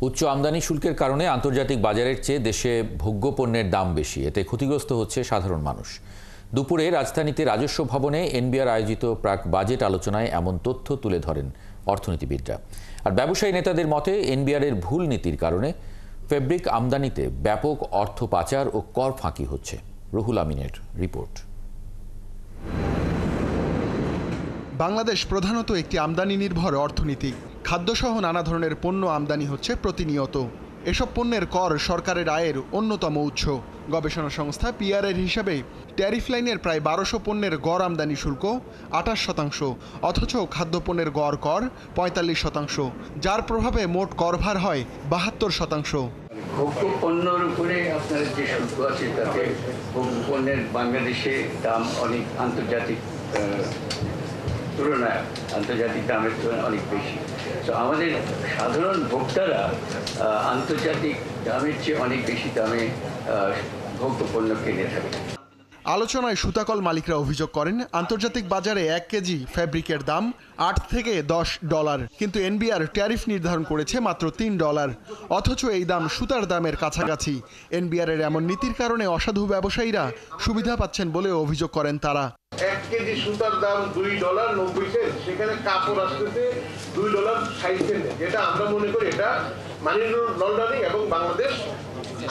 উচ্চ আমদানি শুল্কের কারণে আন্তর্জাতিক বাজারের চেয়ে দেশে ভোগ্য পণ্যের দাম বেশি, এতে ক্ষতিগ্রস্ত হচ্ছে সাধারণ মানুষ। দুপুরে রাজধানীতে রাজস্ব ভবনে এনবিআর আয়োজিত প্রাক বাজেট আলোচনায় এমন তথ্য তুলে ধরেন অর্থনীতিবিদরা। আর ব্যবসায়ী নেতাদের মতে এনবিআরের ভুল নীতির কারণে ফেব্রিক আমদানিতে ব্যাপক অর্থ পাচার ও কর ফাঁকি হচ্ছে। রুহুল আমিনের রিপোর্ট। বাংলাদেশ প্রধানত একটি আমদানি নির্ভর অর্থনীতি। খাদ্যসহ নানা ধরনের পণ্য আমদানি হচ্ছে প্রতিনিয়ত। এসব পণ্যের কর সরকারের আয়ের অন্যতম উৎস। গবেষণা সংস্থা পিআরের হিসাবে ট্যারিফ লাইনের প্রায় ১২০০ পণ্যের গড় আমদানি শুল্ক ২৮%, অথচ খাদ্যপণ্যের গড় কর ৪৫%, যার প্রভাবে মোট করভার হয় ৭২%। ভোগ্য পণ্যের উপরে আপনার যে শুল্ক আছে তাতে ভোগ্য পণ্যের বাংলাদেশে দাম অনেক আন্তর্জাতিক তুলনায় আন্তর্জাতিক দামের তুলনায় অনেক বেশি। তো আমাদের সাধারণ ভোক্তারা আন্তর্জাতিক দামের চেয়ে অনেক বেশি দামে ভোগ্য পণ্য কিনে থাকে। আলোচনায় সুতাকল মালিকরা অভিযোগ করেন, আন্তর্জাতিক বাজারে ১ কেজি ফ্যাব্রিকের দাম $৮ থেকে $10, কিন্তু এনবিআর ট্যারিফ নির্ধারণ করেছে মাত্র $3, অথচ এই দাম সুতার দামের কাছাকাছি। এনবিআরের এমন নীতির কারণে অসাধু ব্যবসায়ীরা সুবিধা পাচ্ছেন বলে অভিযোগ করেন তারা। 1 কেজি সুতার দাম $2.90, সেখানে কাপড় আসতেছে $2.60, যেটা আমরা মনে করি এটা মানি লন্ডারিং এবং বাংলাদেশ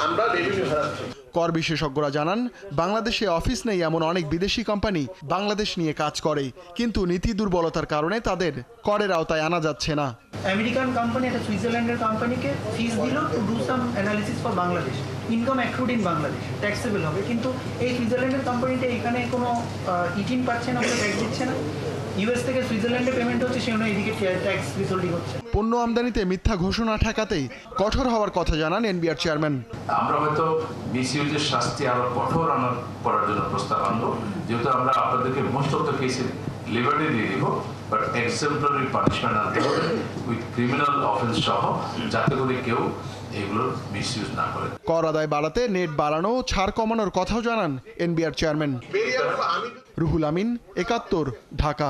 আমরা রেভিনিউ হারাচ্ছি। কর বিশেষজ্ঞরা জানান, বাংলাদেশে অফিস নেই এমন অনেক বিদেশি কোম্পানি বাংলাদেশ নিয়ে কাজ করে, কিন্তু নীতি দুর্বলতার কারণে তাদের করের আওতায় আনা যাচ্ছে না। আমেরিকান কোম্পানি একটা সুইজারল্যান্ডের কোম্পানিকে ফিস দিল to do some analysis for Bangladesh, income accrued in Bangladesh, taxable হবে, কিন্তু এই সুইজারল্যান্ডের কোম্পানিটা এখানে কোনো ইটিন পাচ্ছে না, ওটা ট্যাক্স দিচ্ছে না। ইউএস থেকে সুইজারল্যান্ডে পেমেন্ট হচ্ছে, সেখানে এদিকে ট্যাক্স উইথহোল্ডিং হচ্ছে। পণ্য আমদানিতে মিথ্যা ঘোষণা ঠেকাতে কঠোর হওয়ার কথা জানান এনবিআর চেয়ারম্যান। আমরা হয়তো মিসইউজের শাস্তি আরো কঠোর করার জন্য প্রস্তাব আনবো, যেহেতু আমরা আপনাদেরকে মোস্ট অফ দ্য কেসে লিবার্টি দিয়ে দিব, বাট এক্সেম্পলারি পানিশমেন্ট আনতে হবে উইথ ক্রিমিনাল অফেন্স সহ, যাতে করে কেউ এগুলোর মিসইউজ না করে। কর আদায় বাড়াতে নেট বাড়ানো, ছাড় কমানোর কথাও জানান এনবিআর চেয়ারম্যান। রুহুল আমিন, ৭১, ঢাকা।